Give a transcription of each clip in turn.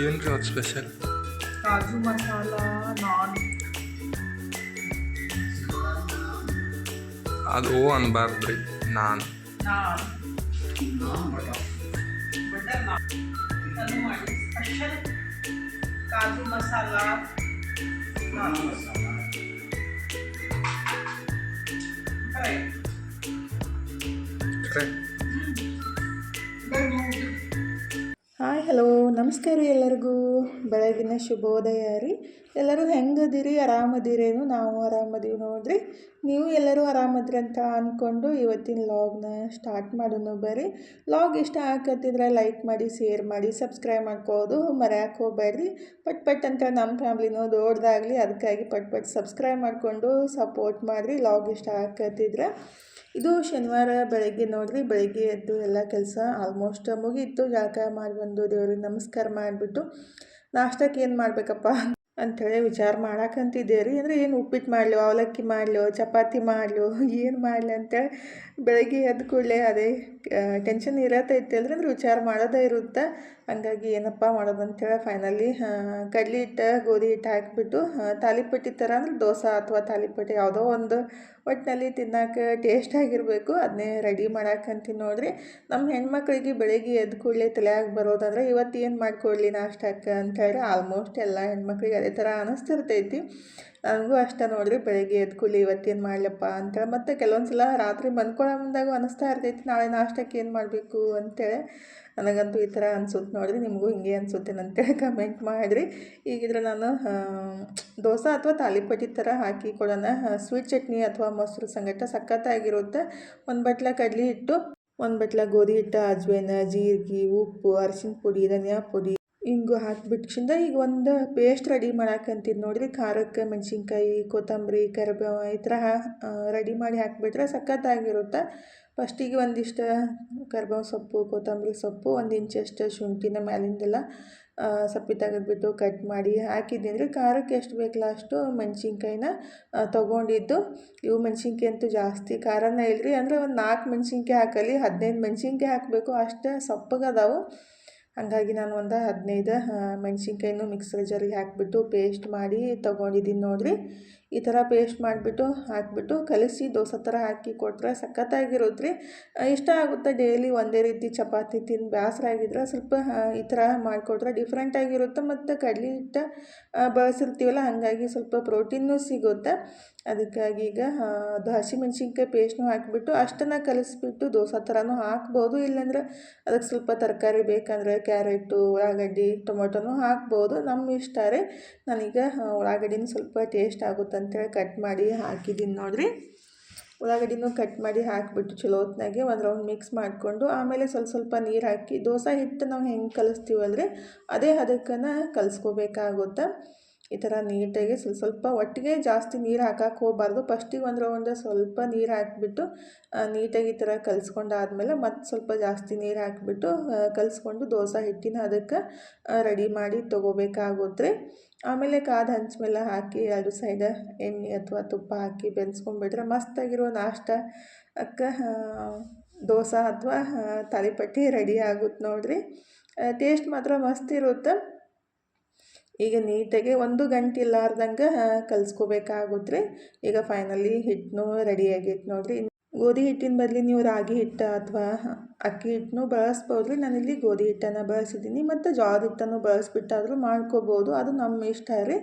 ಏನು ರೀ ಅದು ಸ್ಪೆಷಲ್? ಕಾಜು ಮಸಾಲ ನಾನ್. ಅದು ಓ ಅನ್ಬಾರ್ದು ರೀ, ನಾನು ನಾನ್ ಬಟರ್ ನಾನ್ ನಾನು ಮಾಡಿ ಸ್ಪೆಷಲ್ ಕಾಜು ಮಸಾಲ ನಾನ್ ಮಸಾಲ ಕರೆಕ್ಟ್. ಹಾಯ್ ಹಲೋ ನಮಸ್ಕಾರ ರೀ ಎಲ್ಲರಿಗೂ. ಬೆಳಗಿನ ಶುಭೋದಯ ರೀ. ಎಲ್ಲರೂ ಹೆಂಗದಿರಿ? ಆರಾಮದಿರೇನು? ನಾವು ಆರಾಮದೀವಿ ನೋಡ್ರಿ. ನೀವು ಎಲ್ಲರೂ ಆರಾಮದ್ರಿ ಅಂತ ಅಂದ್ಕೊಂಡು ಇವತ್ತಿನ ಲಾಗ್ನ ಸ್ಟಾರ್ಟ್ ಮಾಡೋಣ ಬರ್ರಿ. ಲಾಗ್ ಇಷ್ಟ ಆಗತ್ತಿದ್ರೆ ಲೈಕ್ ಮಾಡಿ, ಶೇರ್ ಮಾಡಿ, ಸಬ್ಸ್ಕ್ರೈಬ್ ಮಾಡ್ಕೋದು ಮರೆಯೋಕೆ ಹೋಗ್ಬೇಡ್ರಿ. ಪಟ್ ಅಂತ ನಮ್ಮ ಫ್ಯಾಮ್ಲಿನೂ ದೊಡ್ಡದಾಗಲಿ, ಅದಕ್ಕಾಗಿ ಪಟ್ ಸಬ್ಸ್ಕ್ರೈಬ್ ಮಾಡಿಕೊಂಡು ಸಪೋರ್ಟ್ ಮಾಡಿರಿ. ಲಾಗ್ ಇಷ್ಟ ಆಗತ್ತಿದ್ರೆ. ಇದು ಶನಿವಾರ ಬೆಳಗ್ಗೆ ನೋಡ್ರಿ. ಬೆಳಗ್ಗೆ ಎದ್ದು ಎಲ್ಲ ಕೆಲಸ ಆಲ್ಮೋಸ್ಟ್ ಮುಗೀತು. ಜಳಕ ಮಾಡಿ ಬಂದು ದೇವ್ರಿಗೆ ನಮಸ್ಕಾರ ಮಾಡಿಬಿಟ್ಟು ನಾಷ್ಟಕ್ಕೆ ಏನು ಮಾಡಬೇಕಪ್ಪ ಅಂಥೇಳಿ ವಿಚಾರ ಮಾಡಾಕಂತಿದ್ದೆ ರೀ. ಅಂದರೆ ಏನು ಉಪ್ಪಿಟ್ಟು ಮಾಡಲೋ, ಅವಲಕ್ಕಿ ಮಾಡಲೋ, ಚಪಾತಿ ಮಾಡಲೋ, ಏನು ಮಾಡಲಿ ಅಂತೇಳಿ ಬೆಳಗ್ಗೆ ಎದ್ದು ಕೂಡಲೇ ಅದೇ ಟೆನ್ಷನ್ ಇರತ್ತೈತೆ ಅಲ್ರಿ. ಅಂದ್ರೆ ವಿಚಾರ ಮಾಡೋದೇ ಇರುತ್ತೆ. ಹಂಗಾಗಿ ಏನಪ್ಪ ಮಾಡೋದು ಅಂಥೇಳಿ ಫೈನಲಿ ಕಡ್ಲೆ ಹಿಟ್ಟು ಗೋಧಿ ಹಿಟ್ಟು ಹಾಕಿಬಿಟ್ಟು ತಾಲಿಪಟ್ಟಿ ಥರ ಅಂದ್ರೆ ದೋಸೆ ಅಥವಾ ತಾಲಿಪಟ್ಟಿ ಯಾವುದೋ ಒಂದು ಒಟ್ಟಿನಲ್ಲಿ ತಿನ್ನೋಕೆ ಟೇಸ್ಟ್ ಆಗಿರಬೇಕು, ಅದನ್ನೇ ರೆಡಿ ಮಾಡಾಕಂತೀನಿ ನೋಡ್ರಿ. ನಮ್ಮ ಹೆಣ್ಮಕ್ಳಿಗೆ ಬೆಳಗ್ಗೆ ಎದ್ದು ಕೂಡಲೇ ತಲೆಯಾಗ ಬರೋದಂದ್ರೆ ಇವತ್ತು ಏನು ಮಾಡ್ಕೊಡ್ಲಿ ನಾಷ್ಟಕ್ಕೆ ಅಂಥೇಳಿ ಆಲ್ಮೋಸ್ಟ್ ಎಲ್ಲ ಹೆಣ್ಮಕ್ಳಿಗೆ ಅದೇ ಥರ ಅನ್ನಿಸ್ತಿರ್ತೈತಿ. ನನಗೂ ಅಷ್ಟೇ ನೋಡ್ರಿ. ಬೆಳಗ್ಗೆ ಎದ್ದು ಕೂಡಲೇ ಇವತ್ತೇನು ಮಾಡಲಪ್ಪ ಅಂತೇಳಿ ಮತ್ತು ಕೆಲವೊಂದು ಸಲ ರಾತ್ರಿ ಮನ್ಕೊಳ್ಳೋ ಮುಂದಾಗೂ ಅನ್ನಿಸ್ತಾ ಇರ್ತೈತಿ ನಾಳೆ ನಾಷ್ಟಕ್ಕೆ ಏನು ಮಾಡಬೇಕು ಅಂತೇಳಿ. ನನಗಂತೂ ಈ ಥರ ಅನ್ಸುತ್ತೆ ನೋಡ್ರಿ. ನಿಮಗೂ ಹಿಂಗೆ ಅನ್ಸುತ್ತೇನಂತೇಳಿ ಕಮೆಂಟ್ ಮಾಡಿರಿ. ಈಗಿದ್ರೆ ನಾನು ದೋಸೆ ಅಥವಾ ತಾಲಿಪಟ್ಟಿ ಥರ ಹಾಕಿ ಕೊಡೋಣ. ಸ್ವೀಟ್ ಚಟ್ನಿ ಅಥವಾ ಮೊಸರು ಸಂಗಟ ಸಖತ್ತಾಗಿರುತ್ತೆ. ಒಂದು ಬಟ್ಲ ಕಡ್ಲೆ ಹಿಟ್ಟು, ಒಂದು ಬಟ್ಲ ಗೋಧಿ ಹಿಟ್ಟು, ಅಜ್ವೇನ, ಜೀರಿಗೆ, ಉಪ್ಪು, ಅರಿಶಿನ ಪುಡಿ, ಧನಿಯಾ ಪುಡಿ, ಹಿಂಗು ಹಾಕಿಬಿಟ್ಕಿಂದ ಈಗ ಒಂದು ಪೇಸ್ಟ್ ರೆಡಿ ಮಾಡಾಕಂತೀನಿ ನೋಡ್ರಿ. ಖಾರಕ್ಕೆ ಮೆಣಸಿನ್ಕಾಯಿ, ಕೊತ್ತಂಬರಿ, ಕರಿಬೇವು ಈ ಥರ ರೆಡಿ ಮಾಡಿ ಹಾಕಿಬಿಟ್ರೆ ಸಖತ್ತಾಗಿರುತ್ತೆ. ಫಸ್ಟಿಗೆ ಒಂದಿಷ್ಟು ಕರಿಬೇವು ಸೊಪ್ಪು, ಕೊತ್ತಂಬರಿ ಸೊಪ್ಪು, 1 ಇಂಚಷ್ಟು ಶುಂಠಿನ ಮ್ಯಾಲಿಂದೆಲ್ಲ ಸಪ್ಪೆ ತೆಗೆದ್ಬಿಟ್ಟು ಕಟ್ ಮಾಡಿ ಹಾಕಿದ್ದೀನಿ ರೀ. ಖಾರಕ್ಕೆ ಎಷ್ಟು ಬೇಕಲ್ಲ ಅಷ್ಟು ಮೆಣಸಿನ್ಕಾಯಿನ ತೊಗೊಂಡಿದ್ದು. ಇವು ಮೆಣಸಿನ್ಕಾಯಿ ಅಂತೂ ಜಾಸ್ತಿ ಖಾರನೇ ಇಲ್ಲರಿ. ಅಂದರೆ ಒಂದು 4 ಮೆಣಸಿನ್ಕಾಯಿ ಹಾಕಲಿ, 15 ಮೆಣಸಿನ್ಕಾಯಿ ಹಾಕಬೇಕು, ಅಷ್ಟು ಸಪ್ಪಗದಾವು. ಹಾಗಾಗಿ ನಾನು ಒಂದು 15 ಮೆಣಸಿನ್ಕಾಯಿನೂ ಮಿಕ್ಸರ್ ಜಾರಿಗೆ ಹಾಕಿಬಿಟ್ಟು ಪೇಸ್ಟ್ ಮಾಡಿ ತೊಗೊಂಡಿದ್ದೀನಿ ನೋಡಿರಿ. ಈ ಥರ ಪೇಸ್ಟ್ ಮಾಡಿಬಿಟ್ಟು ಹಾಕಿಬಿಟ್ಟು ಕಲಸಿ ದೋಸೆ ಥರ ಹಾಕಿ ಕೊಟ್ಟರೆ ಸಖತ್ತಾಗಿರುತ್ತೆ ರೀ. ಇಷ್ಟ ಆಗುತ್ತೆ. ಡೈಲಿ ಒಂದೇ ರೀತಿ ಚಪಾತಿ ತಿಂದು ಬೇಸರ ಆಗಿದ್ರೆ ಸ್ವಲ್ಪ ಈ ಥರ ಮಾಡಿಕೊಟ್ರೆ ಡಿಫ್ರೆಂಟಾಗಿರುತ್ತೆ. ಮತ್ತು ಕಡ್ಲೆ ಹಿಟ್ಟು ಬಳಸಿರ್ತೀವಲ್ಲ, ಹಾಗಾಗಿ ಸ್ವಲ್ಪ ಪ್ರೋಟೀನೂ ಸಿಗುತ್ತೆ. ಅದಕ್ಕಾಗಿ ಈಗ ಅದು ಹಸಿಮೆಣ್ಸಿನ್ಕಾಯಿ ಪೇಸ್ಟ್ನೂ ಹಾಕಿಬಿಟ್ಟು ಅಷ್ಟನ್ನು ಕಲಿಸ್ಬಿಟ್ಟು ದೋಸೆ ಥರನೂ ಹಾಕ್ಬೋದು. ಇಲ್ಲಾಂದ್ರೆ ಅದಕ್ಕೆ ಸ್ವಲ್ಪ ತರಕಾರಿ ಬೇಕಂದರೆ ಕ್ಯಾರೆಟು, ಉಳ್ಳಾಗಡ್ಡಿ, ಟೊಮೊಟೊನೂ ಹಾಕ್ಬೋದು, ನಮ್ಮ ಇಷ್ಟ ರೀ. ನಾನೀಗ ಉಳ್ಳಾಗಡ್ಡಿನೂ ಸ್ವಲ್ಪ ಟೇಸ್ಟ್ ಆಗುತ್ತೆ ಅಂತೇಳಿ ಕಟ್ ಮಾಡಿ ಹಾಕಿದ್ದೀನಿ ನೋಡಿರಿ. ಉಳ್ಳಾಗಡ್ಡಿನೂ ಕಟ್ ಮಾಡಿ ಹಾಕಿಬಿಟ್ಟು ಚಲೋ ಹೊತ್ನಾಗೆ ಒಂದು ರೌಂಡ್ ಮಿಕ್ಸ್ ಮಾಡಿಕೊಂಡು ಆಮೇಲೆ ಸ್ವಲ್ಪ ನೀರು ಹಾಕಿ ದೋಸೆ ಹಿಟ್ಟು ನಾವು ಹೆಂಗೆ ಕಲಿಸ್ತೀವಲ್ರಿ ಅದೇ ಹದಕ್ಕನ್ನು ಕಲಿಸ್ಕೋಬೇಕಾಗುತ್ತೆ. ಈ ಥರ ನೀಟಾಗಿ ಸ್ವಲ್ಪ ಒಟ್ಟಿಗೆ ಜಾಸ್ತಿ ನೀರು ಹಾಕಕ್ಕೆ ಹೋಗಬಾರ್ದು. ಫಸ್ಟಿಗೆ ಒಂದು ರೌಂಡ್ ಸ್ವಲ್ಪ ನೀರು ಹಾಕಿಬಿಟ್ಟು ನೀಟಾಗಿ ಈ ಥರ ಕಲಿಸ್ಕೊಂಡಾದ್ಮೇಲೆ ಮತ್ತು ಸ್ವಲ್ಪ ಜಾಸ್ತಿ ನೀರು ಹಾಕಿಬಿಟ್ಟು ಕಲಿಸ್ಕೊಂಡು ದೋಸೆ ಹಿಟ್ಟಿನ ಅದಕ್ಕೆ ರೆಡಿ ಮಾಡಿ ತೊಗೋಬೇಕಾಗುತ್ತೆ. ಆಮೇಲೆ ಕಾದ ಹಂಚ ಮೇಲೆ ಹಾಕಿ 2 ಸೈಡ ಎಣ್ಣೆ ಅಥವಾ ತುಪ್ಪ ಹಾಕಿ ಬೆನ್ಸ್ಕೊಂಡ್ಬಿಟ್ರೆ ಮಸ್ತಾಗಿರೋ ನಾಷ್ಟ ದೋಸೆ ಅಥವಾ ತಾಲಿಪಟ್ಟಿ ರೆಡಿ ಆಗುತ್ತೆ ನೋಡಿರಿ. ಟೇಸ್ಟ್ ಮಾತ್ರ ಮಸ್ತ್ ಇರುತ್ತೆ. ಈಗ ನೀಟಾಗಿ 1 ಗಂಟೆ ಇಲ್ಲಾರ್ದಂಗೆ ಕಲಿಸ್ಕೋಬೇಕಾಗುತ್ತೆ ರೀ. ಈಗ ಫೈನಲಿ ಹಿಟ್ಟನ್ನು ರೆಡಿ ಆಗೈತೆ ನೋಡಿರಿ. ಗೋಧಿ ಹಿಟ್ಟಿನ ಬದಲು ನೀವು ರಾಗಿ ಹಿಟ್ಟು ಅಥವಾ ಅಕ್ಕಿ ಹಿಟ್ಟನ್ನು ಬಳಸ್ಬೋದು ರೀ. ನಾನಿಲ್ಲಿ ಗೋಧಿ ಹಿಟ್ಟನ್ನು ಬಳಸಿದ್ದೀನಿ. ಮತ್ತು ಜೋಳದ ಹಿಟ್ಟನ್ನು ಬಳಸ್ಬಿಟ್ಟಾದರೂ ಮಾಡ್ಕೋಬೋದು, ಅದು ನಮ್ಮ ಇಷ್ಟ ರೀ.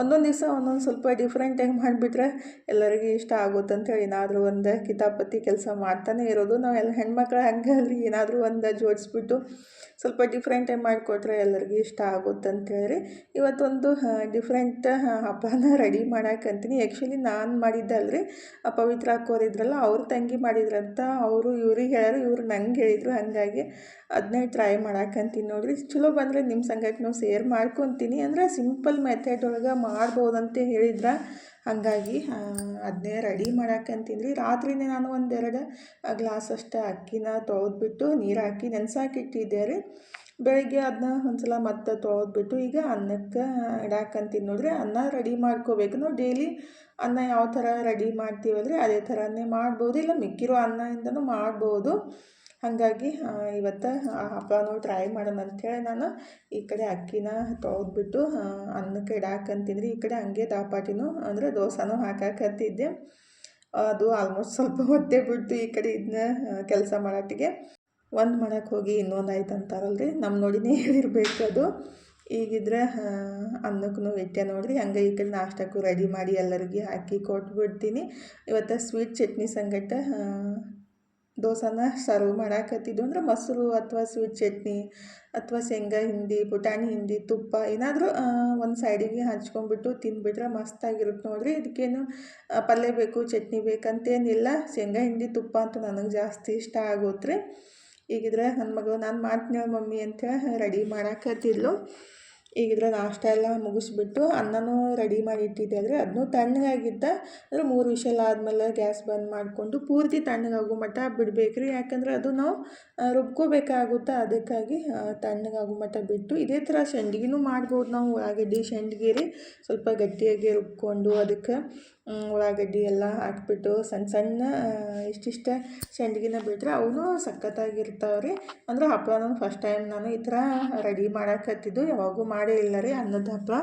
ಒಂದೊಂದು ದಿವಸ ಒಂದೊಂದು ಸ್ವಲ್ಪ ಡಿಫ್ರೆಂಟಾಗಿ ಮಾಡಿಬಿಟ್ರೆ ಎಲ್ಲರಿಗೂ ಇಷ್ಟ ಆಗುತ್ತೆ ಅಂತೇಳಿ ಏನಾದರೂ ಒಂದು ಕಿತಾಪತಿ ಕೆಲಸ ಮಾಡ್ತಾನೆ ಇರೋದು. ನಾವು ಎಲ್ಲ ಹೆಣ್ಮಕ್ಳು ಹಂಗೆ ಅಲ್ರಿ, ಏನಾದರೂ ಒಂದು ಜೋಡಿಸ್ಬಿಟ್ಟು ಸ್ವಲ್ಪ ಡಿಫ್ರೆಂಟಾಗಿ ಮಾಡಿಕೊಟ್ರೆ ಎಲ್ಲರಿಗೂ ಇಷ್ಟ ಆಗುತ್ತೆ ಅಂತೇಳಿ ಇವತ್ತೊಂದು ಡಿಫ್ರೆಂಟ್ ಹಬ್ಬನ ರೆಡಿ ಮಾಡಾಕಂತೀನಿ. ಆ್ಯಕ್ಚುಲಿ ನಾನು ಮಾಡಿದ್ದಲ್ರಿ, ಪವಿತ್ರ ಹಾಕೋರಿದ್ರಲ್ಲ ಅವ್ರ ತಂಗಿ ಮಾಡಿದ್ರಂತ. ಅವರು ಇವ್ರಿಗೆ ಹೇಳ್ಯಾರು, ಇವ್ರು ನಂಗೆ ಹೇಳಿದರು. ಹಾಗಾಗಿ ಅದನ್ನೇ ಟ್ರೈ ಮಾಡಾಕಂತೀನಿ ನೋಡಿರಿ. ಚಲೋ ಬಂದರೆ ನಿಮ್ಮ ಸಂಗಟನೂ ಶೇರ್ ಮಾಡ್ಕೊತೀನಿ. ಅಂದರೆ ಸಿಂಪಲ್ ಮೆಥಡ್ ಒಳಗೆ ಮಾಡ್ಬೋದಂತ ಹೇಳಿದ್ರೆ, ಹಾಗಾಗಿ ಅದನ್ನೇ ರೆಡಿ ಮಾಡಾಕಂತೀನಿ ರೀ. ರಾತ್ರಿನೇ ನಾನು 1-2 ಗ್ಲಾಸಷ್ಟು ಅಕ್ಕಿನ ತೊಳೆದ್ಬಿಟ್ಟು ನೀರು ಹಾಕಿ ನೆನೆಸಾಕಿಟ್ಟಿದ್ದೆ ರೀ. ಬೆಳಗ್ಗೆ ಅದನ್ನ ಒಂದು ಸಲ ಮತ್ತೆ ತೊಳೆದ್ಬಿಟ್ಟು ಈಗ ಅನ್ನಕ್ಕೆ ಇಡಾಕಂತೀನಿ ನೋಡಿರಿ. ಅನ್ನ ರೆಡಿ ಮಾಡ್ಕೋಬೇಕು. ನಾವು ಡೈಲಿ ಅನ್ನ ಯಾವ ಥರ ರೆಡಿ ಮಾಡ್ತೀವಲ್ರಿ ಅದೇ ಥರನೇ ಮಾಡ್ಬೋದು, ಇಲ್ಲ ಮಿಕ್ಕಿರೋ ಅನ್ನದಿಂದನೂ ಮಾಡ್ಬೋದು. ಹಾಗಾಗಿ ಇವತ್ತು ಹಪ್ಪಳನೂ ಟ್ರೈ ಮಾಡೋಣ ಅಂಥೇಳಿ ನಾನು ಈ ಕಡೆ ಅಕ್ಕಿನ ತೊಳೆದ್ಬಿಟ್ಟು ಅನ್ನಕ್ಕೆ ಇಡಾಕಂತಿದ್ರಿ. ಈ ಕಡೆ ಹಂಗೆ ದಾಪಾಟಿನೂ ಅಂದರೆ ದೋಸೆನೂ ಹಾಕಾಕತ್ತಿದ್ದೆ. ಅದು ಆಲ್ಮೋಸ್ಟ್ ಸ್ವಲ್ಪ ಹೊತ್ತೇ ಬಿಟ್ಟು ಈ ಕಡೆ ಇದನ್ನ ಕೆಲಸ ಮಾಡೋಟ್ಟಿಗೆ ಒಂದು ಮಾಡೋಕ್ಕೆ ಹೋಗಿ ಇನ್ನೊಂದು ಆಯ್ತು ಅಂತಾರಲ್ರಿ, ನಮ್ಮ ನೋಡಿನೇ ಹೇಳಿರ್ಬೇಕು ಅದು. ಈಗಿದ್ರೆ ಅನ್ನಕ್ಕೂ ಇಟ್ಟೆ ನೋಡಿರಿ. ಹಂಗೆ ಈ ಕಡೆ ನಾಷ್ಟಕ್ಕೂ ರೆಡಿ ಮಾಡಿ ಎಲ್ಲರಿಗೆ ಹಾಕಿ ಕೊಟ್ಬಿಡ್ತೀನಿ. ಇವತ್ತು ಸ್ವೀಟ್ ಚಟ್ನಿ ಸಂಗಟ ದೋಸೆನ ಸರ್ವ್ ಮಾಡಾಕತ್ತಿದ್ದು. ಅಂದ್ರೆ ಮೊಸರು ಅಥವಾ ಸ್ವೀಟ್ ಚಟ್ನಿ ಅಥವಾ ಶೇಂಗಾ ಹಿಂಡಿ, ಪುಟಾಣಿ ಹಿಂಡಿ, ತುಪ್ಪ ಏನಾದರೂ ಒಂದು ಸೈಡಿಗೆ ಹಚ್ಕೊಂಡ್ಬಿಟ್ಟು ತಿಂದುಬಿಟ್ರೆ ಮಸ್ತಾಗಿರುತ್ತೆ ನೋಡಿರಿ. ಇದಕ್ಕೇನು ಪಲ್ಯ ಬೇಕು ಚಟ್ನಿ ಬೇಕಂತೇನಿಲ್ಲ. ಶೇಂಗಾ ಹಿಂಡಿ ತುಪ್ಪ ಅಂತೂ ನನಗೆ ಜಾಸ್ತಿ ಇಷ್ಟ ಆಗೋತ್ರಿ. ಈಗಿದ್ರೆ ನನ್ನ ಮಗಳು ನಾನು ಮಾಡ್ತೀನಿ ಮಮ್ಮಿ ಅಂತೇಳಿ ರೆಡಿ ಮಾಡಾಕತ್ತಿದ್ಲು. ಈಗಿದ್ರೆ ನಾಷ್ಟ ಎಲ್ಲ ಮುಗಿಸ್ಬಿಟ್ಟು ಅನ್ನನೂ ರೆಡಿ ಮಾಡಿ ಇಟ್ಟಿದ್ದೆ. ಆದರೆ ಅದನ್ನೂ ತಣ್ಣಗಾಗಿದ್ದ ಅಂದರೆ 3 ವಿಷಲ್ ಆದಮೇಲೆ ಗ್ಯಾಸ್ ಬಂದ್ ಮಾಡಿಕೊಂಡು ಪೂರ್ತಿ ತಣ್ಣಗಾಗೋ ಮಟ್ಟ ಬಿಡಬೇಕ್ರಿ. ಯಾಕಂದರೆ ಅದು ನಾವು ರುಬ್ಕೋಬೇಕಾಗುತ್ತೆ. ಅದಕ್ಕಾಗಿ ತಣ್ಣಗಾಗೋ ಮಟ್ಟ ಬಿಟ್ಟು ಇದೇ ಥರ ಸಂಡ್ಗಿನೂ ಮಾಡ್ಬೋದು ನಾವು. ಉಳ್ಳಾಗಡ್ಡಿ ಸಂಡ್ಗಿ ರೀ ಸ್ವಲ್ಪ ಗಟ್ಟಿಯಾಗಿ ರುಬ್ಕೊಂಡು ಅದಕ್ಕೆ ಉಳ್ಳಾಗಡ್ಡಿ ಎಲ್ಲ ಹಾಕ್ಬಿಟ್ಟು ಸಣ್ಣ ಸಣ್ಣ ಇಷ್ಟಿಷ್ಟ ಸಂಡ್ಗಿನ ಬಿಟ್ಟರೆ ಅವನು ಸಖತ್ತಾಗಿರ್ತಾವೆ ರೀ. ಅಂದ್ರೆ ಹಪ್ಪಳನೂ ಫಸ್ಟ್ ಟೈಮ್ ನಾನು ಈ ಥರ ರೆಡಿ ಮಾಡಾಕತ್ತಿದ್ದು, ಯಾವಾಗೂ ಮಾಡೇ ಇಲ್ಲ ರೀ ಅನ್ನದ ಹಪ್ಪಳ.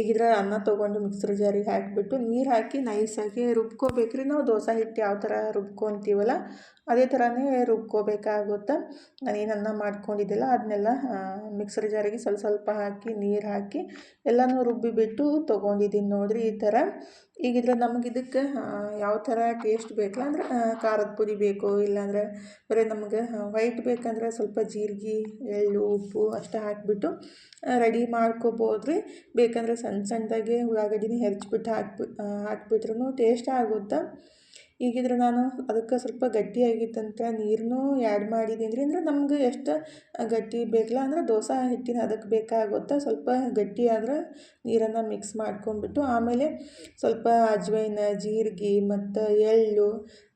ಈಗಿದ್ರೆ ಅನ್ನ ತೊಗೊಂಡು ಮಿಕ್ಸರ್ ಜಾರಿಗೆ ಹಾಕಿಬಿಟ್ಟು ನೀರು ಹಾಕಿ ನೈಸಾಗಿ ರುಬ್ಕೋಬೇಕ್ರಿ. ನಾವು ದೋಸೆ ಹಿಟ್ಟು ಯಾವ ಥರ ರುಬ್ಕೊತೀವಲ್ಲ ಅದೇ ಥರನೇ ರುಬ್ಕೋಬೇಕಾಗುತ್ತೆ. ನಾನೇನು ಅನ್ನ ಮಾಡ್ಕೊಂಡಿದ್ದಿಲ್ಲ ಅದನ್ನೆಲ್ಲ ಮಿಕ್ಸರ್ ಜಾರಿಗೆ ಸ್ವಲ್ಪ ಸ್ವಲ್ಪ ಹಾಕಿ ನೀರು ಹಾಕಿ ಎಲ್ಲನೂ ರುಬ್ಬಿಬಿಟ್ಟು ತೊಗೊಂಡಿದ್ದೀನಿ ನೋಡಿರಿ ಈ ಥರ. ಈಗಿದ್ರೆ ನಮಗೆ ಇದಕ್ಕೆ ಯಾವ ಥರ ಟೇಸ್ಟ್ ಬೇಕಲ್ಲ ಅಂದರೆ ಖಾರದ ಪುಡಿ ಬೇಕು, ಇಲ್ಲಾಂದರೆ ಬರೀ ನಮಗೆ ವೈಟ್ ಬೇಕಂದ್ರೆ ಸ್ವಲ್ಪ ಜೀರಿಗೆ, ಎಳ್ಳು, ಉಪ್ಪು ಅಷ್ಟು ಹಾಕಿಬಿಟ್ಟು ರೆಡಿ ಮಾಡ್ಕೋಬೋದು ರೀ. ಬೇಕಂದರೆ ಸಣ್ಣ ಸಣ್ಣದಾಗೆ ಉಳ್ಳಾಗಡ್ಡಿನ ಹೆಚ್ಚಿಬಿಟ್ಟು ಹಾಕ್ಬಿಟ್ರೂ ಟೇಸ್ಟ್ ಆಗುತ್ತೆ. ಈಗಿದ್ರೆ ನಾನು ಅದಕ್ಕೆ ಸ್ವಲ್ಪ ಗಟ್ಟಿಯಾಗಿತ್ತಂತ ನೀರನ್ನೂ ಆ್ಯಡ್ ಮಾಡಿದ್ದೀನಿ ರೀ. ಅಂದರೆ ನಮ್ಗೆ ಎಷ್ಟು ಗಟ್ಟಿ ಬೇಕಲ್ಲ ಅಂದರೆ ದೋಸೆ ಹಿಟ್ಟಿನ ಅದಕ್ಕೆ ಬೇಕಾಗುತ್ತೆ. ಸ್ವಲ್ಪ ಗಟ್ಟಿ ಆದರೆ ನೀರನ್ನು ಮಿಕ್ಸ್ ಮಾಡ್ಕೊಂಡ್ಬಿಟ್ಟು ಆಮೇಲೆ ಸ್ವಲ್ಪ ಅಜ್ವೈನ, ಜೀರಿಗೆ ಮತ್ತು ಎಳ್ಳು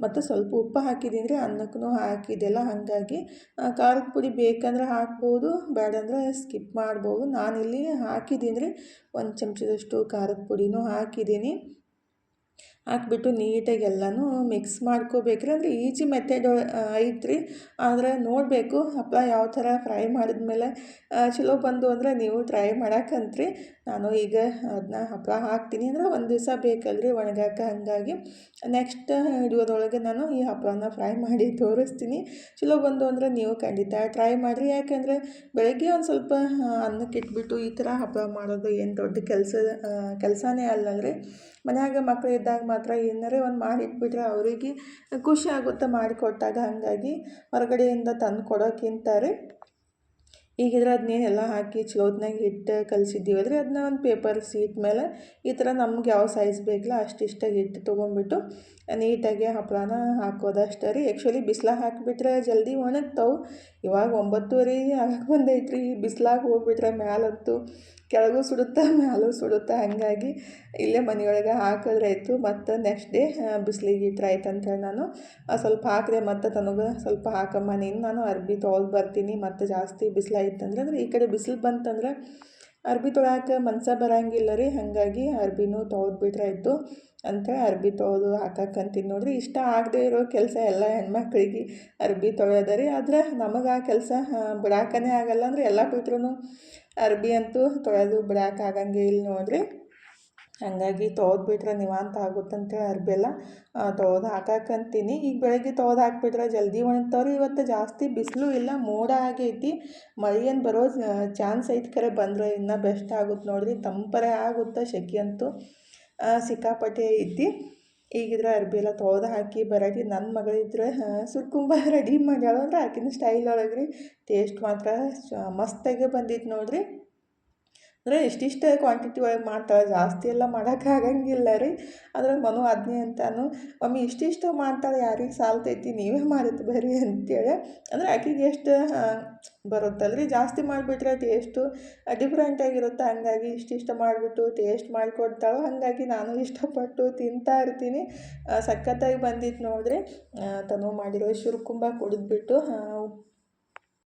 ಮತ್ತು ಸ್ವಲ್ಪ ಉಪ್ಪು ಹಾಕಿದ್ದೀನಿ ರೀ. ಅನ್ನಕ್ಕೂ ಹಾಕಿದ್ದೆಲ್ಲ. ಹಾಗಾಗಿ ಖಾರದ ಪುಡಿ ಬೇಕಂದ್ರೆ ಹಾಕ್ಬೋದು, ಬೇಡಂದ್ರೆ ಸ್ಕಿಪ್ ಮಾಡ್ಬೋದು. ನಾನಿಲ್ಲಿ ಹಾಕಿದ್ದೀನಿ ರೀ. 1 ಚಮಚದಷ್ಟು ಖಾರದ ಪುಡಿನೂ ಹಾಕಿದ್ದೀನಿ. ಹಾಕ್ಬಿಟ್ಟು ನೀಟಾಗಿ ಎಲ್ಲನೂ ಮಿಕ್ಸ್ ಮಾಡ್ಕೋಬೇಕ್ರಿ. ಅಂದರೆ ಈಜಿ ಮೆಥಡ್ ಐತ್ರಿ. ಆದರೆ ನೋಡಬೇಕು ಹಪ್ಪಳ ಯಾವ ಥರ ಫ್ರೈ ಮಾಡಿದ್ಮೇಲೆ ಚಲೋ ಬಂದು ಅಂದರೆ ನೀವು ಟ್ರೈ ಮಾಡಕ್ಕಂತ್ರಿ. ನಾನು ಈಗ ಅದನ್ನ ಹಪ್ಪಳ ಹಾಕ್ತೀನಿ ಅಂದರೆ ಒಂದು ದಿವಸ ಬೇಕಲ್ರಿ ಒಣಗಾಕ. ಹಾಗಾಗಿ ನೆಕ್ಸ್ಟ್ ವಿಡಿಯೋದೊಳಗೆ ನಾನು ಈ ಹಪ್ಪಳನ ಫ್ರೈ ಮಾಡಿ ತೋರಿಸ್ತೀನಿ. ಚಲೋ ಬಂದು ಅಂದರೆ ನೀವು ಖಂಡಿತ ಟ್ರೈ ಮಾಡಿರಿ. ಯಾಕೆಂದರೆ ಬೆಳಗ್ಗೆ ಒಂದು ಸ್ವಲ್ಪ ಅನ್ನಕ್ಕೆ ಇಟ್ಬಿಟ್ಟು ಈ ಥರ ಹಪ್ಪಳ ಮಾಡೋದು ಏನು ದೊಡ್ಡ ಕೆಲಸನೇ ಅಲ್ಲಲ್ರಿ. ಮನ್ಯಾಗ ಮಕ್ಕಳು ಇದ್ದಾಗ ಮಾತ್ರ ಏನಾರೇ ಒಂದು ಮಾಡಿಟ್ಬಿಟ್ರೆ ಅವರಿಗೆ ಖುಷಿ ಆಗುತ್ತೆ ಮಾಡಿಕೊಟ್ಟಾಗ. ಹಾಗಾಗಿ ಹೊರಗಡೆಯಿಂದ ತಂದು ಕೊಡೋಕ್ಕಿಂತ ರೀ ಈಗಿದ್ರೆ ಅದನ್ನೆಲ್ಲ ಹಾಕಿ ಚಲೋತ್ನಾಗ ಹಿಟ್ಟು ಕಲಸಿದ್ದೀವಲ್ರಿ, ಅದನ್ನ ಒಂದು ಪೇಪರ್ ಶೀಟ್ ಮೇಲೆ ಈ ಥರ ನಮ್ಗೆ ಯಾವ ಸೈಜ್ ಬೇಕಲ್ಲ ಅಷ್ಟಿಷ್ಟ ಹಿಟ್ಟು ತೊಗೊಂಡ್ಬಿಟ್ಟು ನೀಟಾಗಿ ಹಪ್ಪಳನ ಹಾಕೋದಷ್ಟೇ ರೀ. ಆ್ಯಕ್ಚುಲಿ ಬಿಸ್ಲಾಗ ಹಾಕಿಬಿಟ್ರೆ ಜಲ್ದಿ ಒಣಗ್ತಾವೆ. ಇವಾಗ 9:30 ಆಗಕ್ಕೆ ಬಂದೈತ್ರಿ. ಬಿಸ್ಲಾಗ ಹೋಗ್ಬಿಟ್ರೆ ಮ್ಯಾಲಂತೂ ಕೆಳಗೂ ಸುಡುತ್ತಾ ಮ್ಯಾಲೂ ಸುಡುತ್ತಾ. ಹಾಗಾಗಿ ಇಲ್ಲೇ ಮನೆಯೊಳಗೆ ಹಾಕಿದ್ರಾಯ್ತು. ಮತ್ತು ನೆಕ್ಸ್ಟ್ ಡೇ ಬಿಸಿಲಿಗೆ ಇಟ್ರಾಯ್ತು ಅಂತೇಳಿ ನಾನು ಸ್ವಲ್ಪ ಹಾಕಿದೆ. ಮತ್ತು ತನಗೆ ಸ್ವಲ್ಪ ಹಾಕಮ್ಮ ನೀನು, ನಾನು ಅರ್ಬಿ ತೊಳೆದು ಬರ್ತೀನಿ. ಮತ್ತು ಜಾಸ್ತಿ ಬಿಸಿಲಾಯ್ತಂದ್ರೆ ಅಂದರೆ ಈ ಕಡೆ ಬಿಸಿಲು ಬಂತಂದ್ರೆ ಅರ್ಬಿ ತೊಳ್ಯಾಕೆ ಮನ್ಸ ಬರೋಂಗಿಲ್ಲ ರೀ. ಹಾಗಾಗಿ ಅರ್ಬಿನೂ ತೊಳೆದ್ಬಿಟ್ರಾಯ್ತು ಅಂತೇಳಿ ಅರ್ಬಿ ತೊಳೆದು ಹಾಕಕ್ಕಂತೀನಿ ನೋಡಿರಿ. ಇಷ್ಟ ಆಗದೆ ಇರೋ ಕೆಲಸ ಎಲ್ಲ ಹೆಣ್ಮಕ್ಳಿಗೆ ಅರ್ಬಿ ತೊಳೆಯೋದ ರೀ. ಆದರೆ ನಮಗೆ ಆ ಕೆಲಸ ಬಿಡಾಕನೇ ಆಗಲ್ಲ. ಅಂದರೆ ಎಲ್ಲ ಬಿಟ್ರೂ ಅರ್ಬಿ ಅಂತೂ ತೊಳೆದು ಬಿಡೋಕ್ಕಾಗಂಗೆ ಇಲ್ಲ ನೋಡಿರಿ. ಹಾಗಾಗಿ ತೊಳೆದ್ಬಿಟ್ರೆ ನಿವಾಂತ ಆಗುತ್ತಂತೇಳಿ ಅರ್ಬಿ ಎಲ್ಲ ತೊಳೆದು ಹಾಕಕ್ಕಂತೀನಿ. ಈಗ ಬೆಳಗ್ಗೆ ತೊಳೆದು ಹಾಕ್ಬಿಟ್ರೆ ಜಲ್ದಿ ಒಣಗ್ತಾವ್ರಿ. ಇವತ್ತು ಜಾಸ್ತಿ ಬಿಸಿಲು ಇಲ್ಲ, ಮೋಡ ಆಗೈತಿ. ಮಳೆ ಏನು ಬರೋ ಚಾನ್ಸ್ ಐತೆ. ಖರೆ ಬಂದರೆ ಇನ್ನೂ ಬೆಸ್ಟ್ ಆಗುತ್ತೆ ನೋಡಿರಿ. ತಂಪರೆ ಆಗುತ್ತೆ. ಸೆಕೆ ಅಂತೂ ಸಿಕ್ಕಾಪಟ್ಟೆ ಐತಿ. ಈಗಿದ್ರೆ ಅರ್ಬಿ ಎಲ್ಲ ತೊಳೆದು ಹಾಕಿ ಬರೋಟಿ ನನ್ನ ಮಗಳಿದ್ರೆ ಸುರ್ಕುಂಬ ರೆಡಿ ಮಾಡ್ಯಾಳ. ಅಂದ್ರೆ ಆಕಿನ ಸ್ಟೈಲ್ ಒಳಗೆ ರೀ. ಟೇಸ್ಟ್ ಮಾತ್ರ ಮಸ್ತಾಗೆ ಬಂದಿತ್ತು ನೋಡಿರಿ. ಅಂದರೆ ಇಷ್ಟಿಷ್ಟು ಕ್ವಾಂಟಿಟಿ ಒಳಗೆ ಮಾಡ್ತಾಳೆ, ಜಾಸ್ತಿ ಎಲ್ಲ ಮಾಡೋಕ್ಕಾಗಂಗಿಲ್ಲ ರೀ. ಅದ್ರಾಗ ಮನು ಆದ್ನಿ ಅಂತಾನು ಮಮ್ಮಿ ಇಷ್ಟಿಷ್ಟು ಮಾಡ್ತಾಳೆ, ಯಾರಿಗೆ ಸಾಲ್ತೈತಿ, ನೀವೇ ಮಾಡಿದ್ದು ಬರ್ರಿ ಅಂತೇಳಿ. ಅಂದರೆ ಆಕೆಗೆ ಎಷ್ಟು ಬರುತ್ತಲ್ರಿ. ಜಾಸ್ತಿ ಮಾಡಿಬಿಟ್ರೆ ಟೇಸ್ಟು ಡಿಫ್ರೆಂಟಾಗಿರುತ್ತೆ. ಹಾಗಾಗಿ ಇಷ್ಟಿಷ್ಟು ಮಾಡಿಬಿಟ್ಟು ಟೇಸ್ಟ್ ಮಾಡಿಕೊಡ್ತಾಳೆ. ಹಾಗಾಗಿ ನಾನು ಇಷ್ಟಪಟ್ಟು ತಿಂತಾ ಇರ್ತೀನಿ. ಸಖತ್ತಾಗಿ ಬಂದಿತ್ತು ನೋಡಿರಿ. ತನು ಮಾಡಿರೋ ಶುರ್ಕುಂಬ ಕುಡಿದ್ಬಿಟ್ಟು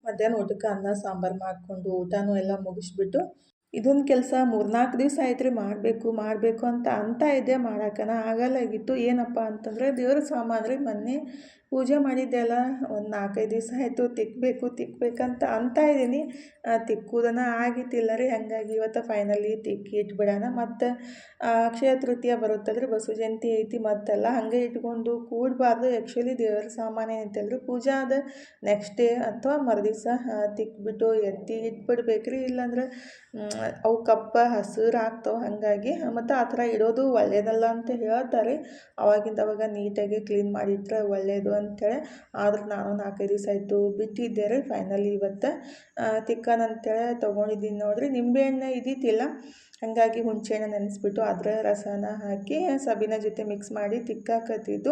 ಮಧ್ಯಾಹ್ನ ಊಟಕ್ಕೆ ಅನ್ನ ಸಾಂಬಾರು ಮಾಡಿಕೊಂಡು ಊಟನೂ ಎಲ್ಲ ಮುಗಿಸ್ಬಿಟ್ಟು ಇದೊಂದು ಕೆಲಸ 3-4 ದಿವಸ ಆಯ್ತು ರೀ ಮಾಡಬೇಕು ಅಂತ ಇದ್ದೆ. ಮಾಡೋಕ್ಕನ ಆಗಲ್ಲಾಗಿತ್ತು. ಏನಪ್ಪ ಅಂತಂದರೆ ದೇವ್ರ ಸಾಮಾನು ರೀ. ಮೊನ್ನೆ ಪೂಜೆ ಮಾಡಿದ್ದೆಲ್ಲ ಒಂದು 4-5 ದಿವಸ ಆಯಿತು ತಿಕ್ಕಬೇಕಂತ ಇದ್ದೀನಿ. ತಿಕ್ಕುವುದನ್ನು ಆಗಿತ್ತಿಲ್ಲ ರೀ. ಹಾಗಾಗಿ ಇವತ್ತು ಫೈನಲಿ ತಿಕ್ಕಿ ಇಟ್ಬಿಡೋಣ. ಮತ್ತು ಅಕ್ಷಯ ತೃತೀಯ ಬರುತ್ತಲ್ರಿ, ಬಸವ ಜಯಂತಿ ಐತಿ. ಮತ್ತೆಲ್ಲ ಹಾಗೆ ಇಟ್ಕೊಂಡು ಕೂಡಬಾರ್ದು. ಆ್ಯಕ್ಚುಲಿ ದೇವ್ರ ಸಾಮಾನು ಏನೈತಲ್ರಿ, ಪೂಜೆ ಆದ ನೆಕ್ಸ್ಟ್ ಡೇ ಅಥವಾ ಮರುದಿವ್ಸ ತಿಕ್ಬಿಟ್ಟು ಎತ್ತಿ ಇಟ್ಬಿಡ್ಬೇಕ್ರಿ. ಇಲ್ಲಾಂದ್ರೆ ಅವು ಕಪ್ಪ ಹಸಿರು ಆಗ್ತಾವೆ. ಹಾಗಾಗಿ ಮತ್ತು ಆ ಥರ ಇಡೋದು ಒಳ್ಳೆಯದಲ್ಲ ಅಂತ ಹೇಳ್ತಾರೆ. ಅವಾಗ ನೀಟಾಗಿ ಕ್ಲೀನ್ ಮಾಡಿಟ್ರೆ ಒಳ್ಳೆಯದು ಅಂಥೇಳಿ. ಆದ್ರೆ ನಾನು 4-5 ದಿವಸ ಆಯಿತು ಬಿಟ್ಟಿದ್ದೆ ರೀ. ಫೈನಲಿ ಇವತ್ತು ತಿಕ್ಕನ ಅಂತೇಳಿ ತೊಗೊಂಡಿದ್ದೀನಿ ನೋಡಿರಿ. ನಿಂಬೆಹಣ್ಣು ಇದ್ದಿತ್ತಿಲ್ಲ, ಹಾಗಾಗಿ ಹುಣಸೆಹಣ್ಣು ನೆನೆಸ್ಬಿಟ್ಟು ಅದರ ರಸನ ಹಾಕಿ ಸಬೀನ ಜೊತೆ ಮಿಕ್ಸ್ ಮಾಡಿ ತಿಕ್ಕಾಕತ್ತಿದ್ದು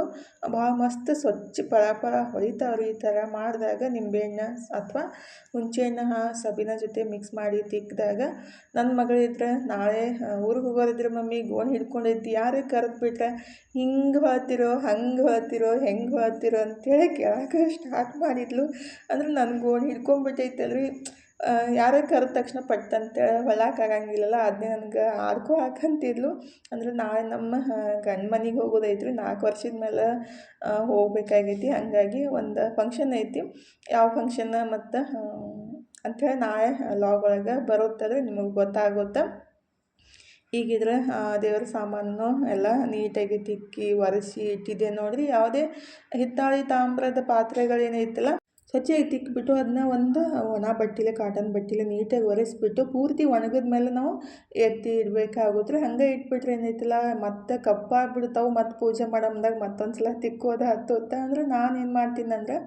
ಭಾಳ ಮಸ್ತ್ ಸ್ವಚ್ಛ ಪಳ ಹೊಳಿತಾವ್ರಿ. ಈ ಥರ ಮಾಡಿದಾಗ ನಿಂಬೆಹಣ್ಣು ಅಥವಾ ಹುಣಸೆಹಣ್ಣು ಸಬೀನ ಜೊತೆ ಮಿಕ್ಸ್ ಮಾಡಿ ತಿಕ್ಕಿದಾಗ ನನ್ನ ಮಗಳಿದ್ರೆ ನಾಳೆ ಊರಿಗೆ ಹೋಗೋದಿದ್ರೆ ಮಮ್ಮಿ ಗೋಣ್ ಹಿಡ್ಕೊಂಡೈತಿ, ಯಾರೇ ಕರೆದ್ಬಿಟ್ರೆ ಹಿಂಗೆ ಹೇಳ್ತಿರೋ ಹಂಗೆ ಹೇಳ್ತಿರೋ ಹೆಂಗೆ ಹೇಳ್ತಿರೋ ಅಂತೇಳಿ ಕೇಳೋಕೆ ಸ್ಟಾರ್ಟ್ ಮಾಡಿದ್ಲು. ಅಂದ್ರೆ ನನ್ನ ಗೋಣ್ ಹಿಡ್ಕೊಂಡ್ಬಿಟ್ಟೈತಲ್ರಿ. ಯಾರೇ ಕರೆದ ತಕ್ಷಣ ಪಟ್ಟಂತೇಳಿ ಹೊಳಕ್ಕಾಗಂಗಿಲ್ಲಲ್ಲ, ಅದನ್ನೇ ನನಗೆ ಹಾಡ್ಕೊಳಕಂತಿದ್ಲು. ಅಂದ್ರೆ ನಾಳೆ ನಮ್ಮ ಗಂಡ ಮನೆಗೆ ಹೋಗೋದೈತ್ರಿ. 4 ವರ್ಷದ ಮೇಲೆ ಹೋಗ್ಬೇಕಾಗೈತಿ. ಹಾಗಾಗಿ ಒಂದು ಫಂಕ್ಷನ್ ಐತಿ. ಯಾವ ಫಂಕ್ಷನ್ ಮತ್ತು ಅಂಥೇಳಿ ನಾಳೆ ಲಾಗ್ ಒಳಗೆ ಬರುತ್ತಲ್ರಿ, ನಿಮಗೆ ಗೊತ್ತಾಗುತ್ತೆ. ಈಗಿದ್ರೆ ದೇವ್ರ ಸಾಮಾನು ಎಲ್ಲ ನೀಟಾಗಿ ತಿಕ್ಕಿ ಒರೆಸಿ ಇಟ್ಟಿದ್ದೆ ನೋಡಿರಿ. ಯಾವುದೇ ಹಿತ್ತಾಳಿ ತಾಮ್ರದ ಪಾತ್ರೆಗಳೇನೈತಲ್ಲ ಸ್ವಚ್ಛವಾಗಿ ತಿಕ್ಕಿಬಿಟ್ಟು ಅದನ್ನ ಒಂದು ಒಣ ಬಟ್ಟೆಲೆ ಕಾಟನ್ ಬಟ್ಟೆಲೆ ನೀಟಾಗಿ ಒರೆಸ್ಬಿಟ್ಟು ಪೂರ್ತಿ ಒಣಗಿದ ಮೇಲೆ ನಾವು ಎತ್ತಿ ಇಡಬೇಕಾಗುತ್ತೆ. ಹಾಗೆ ಇಟ್ಬಿಟ್ರೆ ಏನೈತಲ್ಲ ಮತ್ತೆ ಕಪ್ಪಾಗ್ಬಿಡ್ತಾವೆ. ಮತ್ತು ಪೂಜೆ ಮಾಡಮ್ದಾಗ ಮತ್ತೊಂದು ಸಲ ತಿಕ್ಕೋದು ಹತ್ತುತ್ತೆ. ಅಂದ್ರೆ ನಾನು ಏನು ಮಾಡ್ತೀನಿ ಅಂದ್ರೆ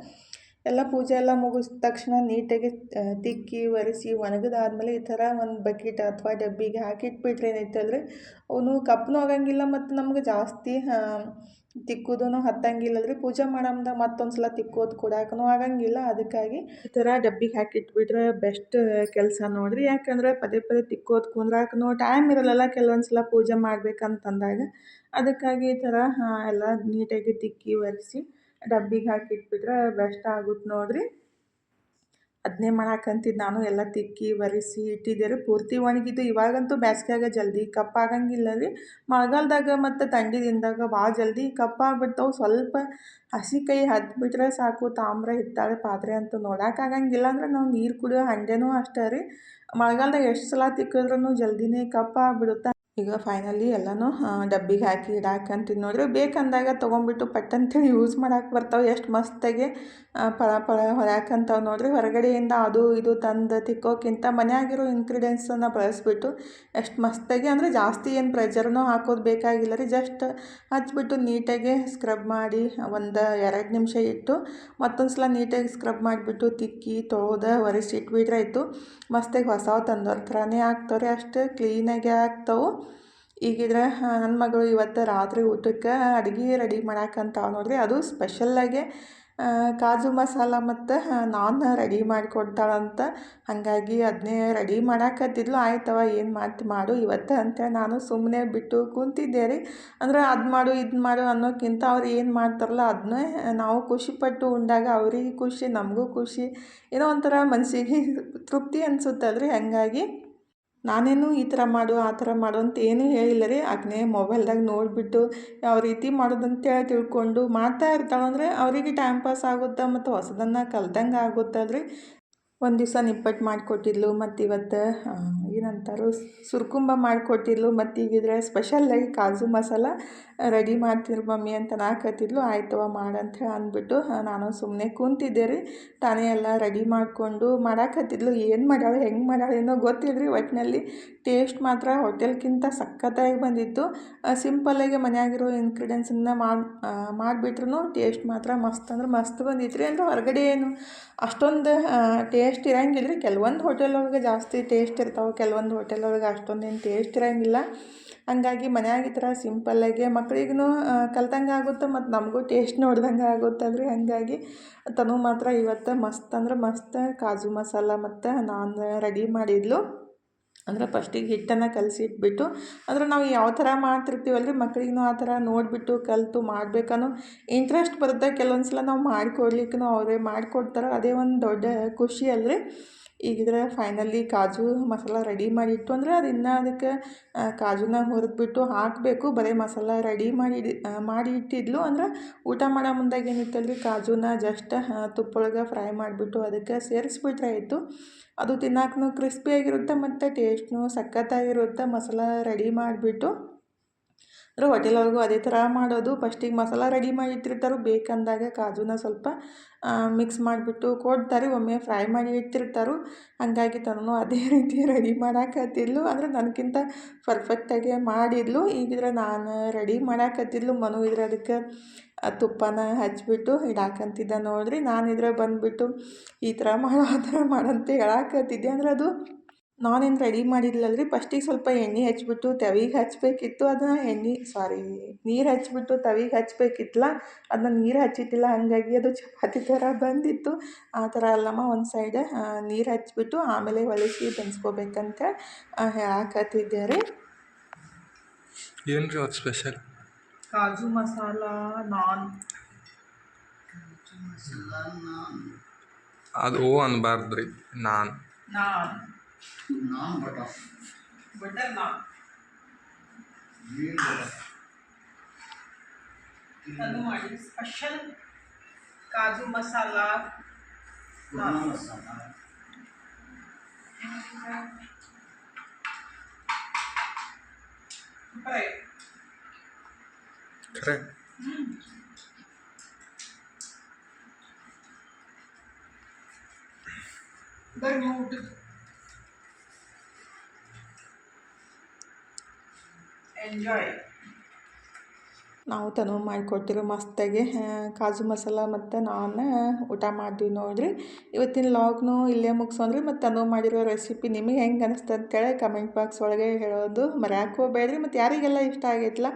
ಎಲ್ಲ ಪೂಜೆ ಎಲ್ಲ ಮುಗಿದ ತಕ್ಷಣ ನೀಟಾಗಿ ತಿಕ್ಕಿ ಒರೆಸಿ ಒಣಗಿದಾದ್ಮೇಲೆ ಈ ಥರ ಒಂದು ಬಕೆಟ್ ಅಥವಾ ಡಬ್ಬಿಗೆ ಹಾಕಿಟ್ಬಿಟ್ರೆ ಏನೈತಲ್ರಿ ಅವನು ಕಪ್ಪನೂ ಆಗಂಗಿಲ್ಲ. ಮತ್ತು ನಮ್ಗೆ ಜಾಸ್ತಿ ತಿಕ್ಕೋದೂ ಹತ್ತಂಗಿಲ್ಲದ್ರಿ. ಪೂಜೆ ಮಾಡಮ್ದಾಗ ಮತ್ತೊಂದು ಸಲ ತಿಕ್ಕೋದು ಕೊಡಾಕೂ ಆಗಂಗಿಲ್ಲ. ಅದಕ್ಕಾಗಿ ಈ ಥರ ಡಬ್ಬಿಗೆ ಹಾಕಿಟ್ಬಿಟ್ರೆ ಬೆಸ್ಟ್ ಕೆಲಸ ನೋಡಿರಿ. ಯಾಕಂದ್ರೆ ಪದೇ ತಿಕ್ಕೋದು ಕುಂದ್ರಾಕೂ ಟೈಮ್ ಇರಲ್ಲ ಕೆಲವೊಂದು ಸಲ ಪೂಜೆ ಮಾಡ್ಬೇಕಂತಂದಾಗ. ಅದಕ್ಕಾಗಿ ಈ ಥರ ಎಲ್ಲ ನೀಟಾಗಿ ತಿಕ್ಕಿ ಒರೆಸಿ ಡಬ್ಬಿಗೆ ಹಾಕಿಟ್ಬಿಟ್ರೆ ಬೆಸ್ಟ್ ಆಗುತ್ತೆ ನೋಡಿರಿ. ಅದನ್ನೇ ಮಾಡಾಕಂತಿದ್ದು ನಾನು. ಎಲ್ಲ ತಿಕ್ಕಿ ಒರೆಸಿ ಇಟ್ಟಿದ್ದೆ ರೀ. ಪೂರ್ತಿ ಒಣಗಿದ್ದು. ಇವಾಗಂತೂ ಬೇಸ್ಗ್ಯಾಗ ಜಲ್ದಿ ಕಪ್ಪಾಗಂಗಿಲ್ಲ ರೀ. ಮಳೆಗಾಲದಾಗ ಮತ್ತು ಥಂಡಿ ದಿನದಾಗ ಭಾಳ ಜಲ್ದಿ ಕಪ್ಪಾಗ್ಬಿಡ್ತಾವೆ. ಸ್ವಲ್ಪ ಹಸಿ ಕೈ ಹತ್ಬಿಟ್ರೆ ಸಾಕು ತಾಮ್ರ ಹಿತ್ತಾಳೆ ಪಾತ್ರೆ ಅಂತೂ ನೋಡೋಕ್ಕಾಗಂಗಿಲ್ಲ. ಅಂದ್ರೆ ನಾವು ನೀರು ಕುಡಿಯೋ ಹಂಡೆನೂ ಅಷ್ಟೇ ರೀ. ಮಳೆಗಾಲದಾಗ ಎಷ್ಟು ಸಲ ತಿಕ್ಕಿದ್ರೂ ಜಲ್ದಿನೇ ಕಪ್ಪಾಗ್ಬಿಡುತ್ತೆ. ಈಗ ಫೈನಲಿ ಎಲ್ಲನೂ ಡಬ್ಬಿಗೆ ಹಾಕಿ ಇಡಾಕಂತೀನಿ ನೋಡಿರಿ. ಬೇಕಂದಾಗ ತೊಗೊಂಬಿಟ್ಟು ಪಟ್ಟಂತೇಳಿ ಯೂಸ್ ಮಾಡಕ್ಕೆ ಬರ್ತಾವೆ. ಎಷ್ಟು ಮಸ್ತಾಗಿ ಪಳ ಹೊಳ್ಯಾಕಂತಾವೆ ನೋಡಿರಿ. ಹೊರಗಡೆಯಿಂದ ಅದು ಇದು ತಂದು ತಿಕ್ಕೋಕ್ಕಿಂತ ಮನೆಯಾಗಿರೋ ಇಂಗ್ರೀಡಿಯೆಂಟ್ಸನ್ನು ಬಳಸಿಬಿಟ್ಟು ಎಷ್ಟು ಮಸ್ತಾಗಿ, ಅಂದರೆ ಜಾಸ್ತಿ ಏನು ಪ್ರೆಜರ್ನೂ ಹಾಕೋದು ಬೇಕಾಗಿಲ್ಲ ರೀ. ಜಸ್ಟ್ ಹಚ್ಬಿಟ್ಟು ನೀಟಾಗಿ ಸ್ಕ್ರಬ್ ಮಾಡಿ ಒಂದು 2 ನಿಮಿಷ ಇಟ್ಟು ಮತ್ತೊಂದು ಸಲ ನೀಟಾಗಿ ಸ್ಕ್ರಬ್ ಮಾಡಿಬಿಟ್ಟು ತಿಕ್ಕಿ ತೊಳೆದು ಒರೆಸಿ ಇಟ್ಬಿಟ್ರೆ ಆಯಿತು. ಮಸ್ತಾಗಿ ಹೊಸವು ತಂದೋರ ಥರನೇ ಆಗ್ತಾವ್ರಿ. ಅಷ್ಟು ಕ್ಲೀನಾಗಿ ಆಗ್ತಾವೆ. ಈಗಿದ್ರೆ ನನ್ನ ಮಗಳು ಇವತ್ತು ರಾತ್ರಿ ಊಟಕ್ಕೆ ಅಡುಗೆ ರೆಡಿ ಮಾಡಾಕಂತಾವ ನೋಡಿರಿ. ಅದು ಸ್ಪೆಷಲ್ಲಾಗಿ ಕಾಜು ಮಸಾಲ ಮತ್ತು ನಾನ್ ರೆಡಿ ಮಾಡಿಕೊಡ್ತಾಳಂತ. ಹಾಗಾಗಿ ಅದನ್ನೇ ರೆಡಿ ಮಾಡಾಕತ್ತಿದ್ಲು. ಆಯ್ತವ ಏನು ಮಾಡು ಇವತ್ತು ಅಂತೇಳಿ ನಾನು ಸುಮ್ಮನೆ ಬಿಟ್ಟು ಕುಂತಿದ್ದೆ ರೀ. ಅಂದ್ರೆ ಅದು ಮಾಡು ಇದು ಮಾಡು ಅನ್ನೋಕ್ಕಿಂತ ಅವ್ರು ಏನು ಮಾಡ್ತಾರಲ್ಲ ಅದನ್ನೇ ನಾವು ಖುಷಿಪಟ್ಟು ಉಂಡಾಗ ಅವ್ರಿಗೆ ಖುಷಿ, ನಮಗೂ ಖುಷಿ, ಏನೋ ಒಂಥರ ಮನಸ್ಸಿಗೆ ತೃಪ್ತಿ ಅನಿಸುತ್ತಲ್ರಿ. ಹಾಗಾಗಿ ನಾನೇನು ಈ ಥರ ಮಾಡು ಆ ಥರ ಮಾಡು ಅಂತ ಏನೂ ಹೇಳಿಲ್ಲ ರೀ. ಆಕೆನೇ ಮೊಬೈಲ್ದಾಗ ನೋಡಿಬಿಟ್ಟು ಯಾವ ರೀತಿ ಮಾಡೋದಂತೇಳಿ ತಿಳ್ಕೊಂಡು ಮಾಡ್ತಾ ಇರ್ತಾಳಂದ್ರೆ ಅವರಿಗೆ ಟೈಮ್ ಪಾಸ್ ಆಗುತ್ತೆ ಮತ್ತು ಹೊಸದನ್ನು ಕಲ್ತಂಗೆ ಆಗುತ್ತಲ್ರಿ. ಒಂದು ದಿವಸ ನಿಪ್ಪಟ್ಟು ಮಾಡಿಕೊಟ್ಟಿದ್ಲು. ಮತ್ತು ಇವತ್ತು ಏನಂತಾರೋ ಸುರ್ಕುಂಬ ಮಾಡಿಕೊಟ್ಟಿದ್ಲು. ಮತ್ತು ಈಗಿದ್ರೆ ಸ್ಪೆಷಲ್ಲಾಗಿ ಕಾಜು ಮಸಾಲ ರೆಡಿ ಮಾಡ್ತಿರು ಮಮ್ಮಿ ಅಂತ ನಾಕತ್ತಿದ್ಲು. ಆಯ್ತವ ಮಾಡಂಥೇಳಿ ಅಂದ್ಬಿಟ್ಟು ನಾನು ಸುಮ್ಮನೆ ಕೂತಿದ್ದೆ ರೀ. ತಾನೇ ಎಲ್ಲ ರೆಡಿ ಮಾಡಿಕೊಂಡು ಮಾಡಾಕತ್ತಿದ್ಲು. ಏನು ಮಾಡ್ಯಾಳೆ ಹೆಂಗೆ ಮಾಡ್ಯಾಳೆ ಏನೋ ಗೊತ್ತಿದ್ರಿ. ಒಟ್ಟಿನಲ್ಲಿ ಟೇಸ್ಟ್ ಮಾತ್ರ ಹೋಟೆಲ್ಗಿಂತ ಸಖತ್ತಾಗಿ ಬಂದಿತ್ತು. ಸಿಂಪಲ್ಲಾಗಿ ಮನೆಯಾಗಿರೋ ಇಂಗ್ರೀಡಿಯೆಂಟ್ಸನ್ನ ಮಾಡಿಬಿಟ್ರು ಟೇಸ್ಟ್ ಮಾತ್ರ ಮಸ್ತ್ ಅಂದ್ರೆ ಮಸ್ತ್ ಬಂದಿತ್ತು ರೀ. ಅಂದರೆ ಹೊರಗಡೆ ಏನು ಅಷ್ಟೊಂದು ಟೇಸ್ಟ್ ಇರಂಗಿಲ್ಲ ರೀ. ಕೆಲವೊಂದು ಹೋಟೆಲ್ ಒಳಗೆ ಜಾಸ್ತಿ ಟೇಸ್ಟ್ ಇರ್ತಾವೆ, ಕೆಲವೊಂದು ಹೋಟೆಲ್ ಒಳಗೆ ಅಷ್ಟೊಂದೇನು ಟೇಸ್ಟ್ ಇರಂಗಿಲ್ಲ. ಹಂಗಾಗಿ ಮನ್ಯಾಗ ಈ ಥರ ಸಿಂಪಲ್ಲಾಗಿ ಮಕ್ಳಿಗೂ ಕಲ್ತಂಗೆ ಆಗುತ್ತೆ ಮತ್ತು ನಮಗೂ ಟೇಸ್ಟ್ ನೋಡ್ದಂಗೆ ಆಗುತ್ತಲ್ರಿ. ಹಾಗಾಗಿ ತನು ಮಾತ್ರ ಇವತ್ತು ಮಸ್ತ್ ಅಂದ್ರೆ ಮಸ್ತ್ ಕಾಜು ಮಸಾಲ ಮತ್ತು ನಾನ್ ರೆಡಿ ಮಾಡಿದ್ಲು. ಅಂದ್ರೆ ಫಸ್ಟಿಗೆ ಹಿಟ್ಟನ್ನು ಕಲಸಿಟ್ಬಿಟ್ಟು, ಅಂದ್ರೆ ನಾವು ಯಾವ ಥರ ಮಾಡ್ತಿರ್ತೀವಲ್ರಿ ಮಕ್ಳಿಗೂ ಆ ಥರ ನೋಡಿಬಿಟ್ಟು ಕಲಿತು ಮಾಡಬೇಕನ್ನೋ ಇಂಟ್ರೆಸ್ಟ್ ಬರುತ್ತೆ. ಕೆಲವೊಂದು ಸಲ ನಾವು ಮಾಡಿಕೊಡ್ಲಿಕ್ಕೂ ಅವರೇ ಮಾಡಿಕೊಡ್ತಾರೆ. ಅದೇ ಒಂದು ದೊಡ್ಡ ಖುಷಿ ಅಲ್ರಿ. ಈಗಿದ್ರೆ ಫೈನಲಿ ಕಾಜು ಮಸಾಲ ರೆಡಿ ಮಾಡಿಟ್ಟು ಅಂದರೆ ಅದು ಇನ್ನೂ ಅದಕ್ಕೆ ಕಾಜುನ ಹುರಿದ್ಬಿಟ್ಟು ಹಾಕಬೇಕು. ಬರೀ ಮಸಾಲ ರೆಡಿ ಮಾಡಿ ಇಟ್ಟಿದ್ಲು. ಅಂದ್ರೆ ಊಟ ಮಾಡೋ ಮುಂದಾಗ ಏನಿತ್ತಲ್ರಿ ಕಾಜುನ ಜಸ್ಟ್ ತುಪ್ಪೊಳಗೆ ಫ್ರೈ ಮಾಡಿಬಿಟ್ಟು ಅದಕ್ಕೆ ಸೇರಿಸ್ಬಿಟ್ರೆ ಆಯಿತು. ಅದು ತಿನ್ನಕ್ಕೂ ಕ್ರಿಸ್ಪಿಯಾಗಿರುತ್ತೆ ಮತ್ತು ಟೇಸ್ಟ್ನೂ ಸಖತ್ತಾಗಿರುತ್ತೆ. ಮಸಾಲ ರೆಡಿ ಮಾಡಿಬಿಟ್ಟು ಅಂದರೆ ಹೋಟೆಲೊಳಗೂ ಅದೇ ಥರ ಮಾಡೋದು. ಫಸ್ಟಿಗೆ ಮಸಾಲ ರೆಡಿ ಮಾಡಿ ಇಟ್ಟಿರ್ತಾರೆ, ಬೇಕಂದಾಗ ಕಾಜುನ ಸ್ವಲ್ಪ ಮಿಕ್ಸ್ ಮಾಡಿಬಿಟ್ಟು ಕೊಡ್ತಾರೆ. ಒಮ್ಮೆ ಫ್ರೈ ಮಾಡಿ ಇಟ್ಟಿರ್ತಾರೆ. ಹಾಗಾಗಿ ತನೂ ಅದೇ ರೀತಿ ರೆಡಿ ಮಾಡಾಕತ್ತಿದ್ಲು. ಅಂದರೆ ನನಗಿಂತ ಪರ್ಫೆಕ್ಟಾಗಿ ಮಾಡಿದ್ಲು. ಈಗಿದ್ರೆ ನಾನು ರೆಡಿ ಮಾಡಾಕತ್ತಿದ್ಲು. ಮನು ಇದ್ರೆ ಅದಕ್ಕೆ ತುಪ್ಪನ ಹಚ್ಬಿಟ್ಟು ಇಡಾಕಂತಿದ್ದ ನೋಡ್ರಿ. ನಾನಿದ್ರೆ ಬಂದುಬಿಟ್ಟು ಈ ಥರ ಮಾಡೋ ಆ ಥರ ಮಾಡಂತ ಹೇಳಾಕತ್ತಿದ್ದೆ. ಅಂದರೆ ಅದು ನಾನೇನು ರೆಡಿ ಮಾಡಿದ್ಲಲ್ರಿ, ಫಸ್ಟಿಗೆ ಸ್ವಲ್ಪ ಎಣ್ಣೆ ಹಚ್ಬಿಟ್ಟು ತವಿಗೆ ಹಚ್ಚಬೇಕಿತ್ತು. ಅದನ್ನು ನೀರು ಹಚ್ಬಿಟ್ಟು ತವಿಗೆ ಹಚ್ಬೇಕಿತ್ತಲ್ಲ, ಅದನ್ನ ನೀರು ಹಚ್ಚಿಟ್ಟಿಲ್ಲ. ಹಾಗಾಗಿ ಅದು ಚಪಾತಿ ಥರ ಬಂದಿತ್ತು. ಆ ಥರ ಅಲ್ಲಮ್ಮ, ಒಂದು ಸೈಡ್ ನೀರು ಹಚ್ಬಿಟ್ಟು ಆಮೇಲೆ ಹೊಲಿಸಿ ಬೆನ್ಸ್ಕೋಬೇಕಂತ ಹೇಳಾಕತ್ತಿದ್ದೆ ರೀ. ಏನು ರೀ ಅವ್ರ ಸ್ಪೆಷಲ್? ಕಾಜು ಮಸಾಲ ನಾನ್. ಅದು ಅನ್ಬಾರ್ದು ರೀ, ನಾನ್ ಬಟರ್ ನಾನ್ ಅದು ಮಾಡಿ ಸ್ಪೆಷಲ್ ಕಾಜು ಮಸಾಲ ಖರೆ ಎಂಜಾಯ್. ನಾವು ತನು ಮಾಡಿಕೊಟ್ಟಿರೋ ಮಸ್ತಾಗಿ ಕಾಜು ಮಸಾಲ ಮತ್ತು ನಾನು ಊಟ ಮಾಡಿದ್ವಿ ನೋಡಿರಿ. ಇವತ್ತಿನ ಲಾಗ್ನು ಇಲ್ಲೇ ಮುಗಿಸೋಣ್ರಿ. ಮತ್ತು ತನು ಮಾಡಿರೋ ರೆಸಿಪಿ ನಿಮಗೆ ಹೆಂಗೆ ಅನಿಸ್ತು ಅಂತೇಳಿ ಕಮೆಂಟ್ ಬಾಕ್ಸ್ ಒಳಗೆ ಹೇಳೋದು ಮರ್ಯಾಕೆ ಹೋಗ್ಬೇಡ್ರಿ. ಮತ್ತು ಯಾರಿಗೆಲ್ಲ ಇಷ್ಟ ಆಗೈತಲ್ಲ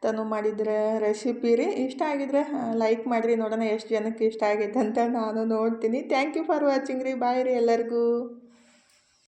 ತನು ಮಾಡಿದ್ರೆ ರೆಸಿಪಿ ರೀ, ಇಷ್ಟ ಆಗಿದ್ರೆ ಲೈಕ್ ಮಾಡಿರಿ. ನೋಡೋಣ ಎಷ್ಟು ಜನಕ್ಕೆ ಇಷ್ಟ ಆಗೈತೆ ಅಂತ ನಾನು ನೋಡ್ತೀನಿ. ಥ್ಯಾಂಕ್ ಯು ಫಾರ್ ವಾಚಿಂಗ್ ರೀ. ಬಾಯ್ ರೀ ಎಲ್ಲರಿಗೂ.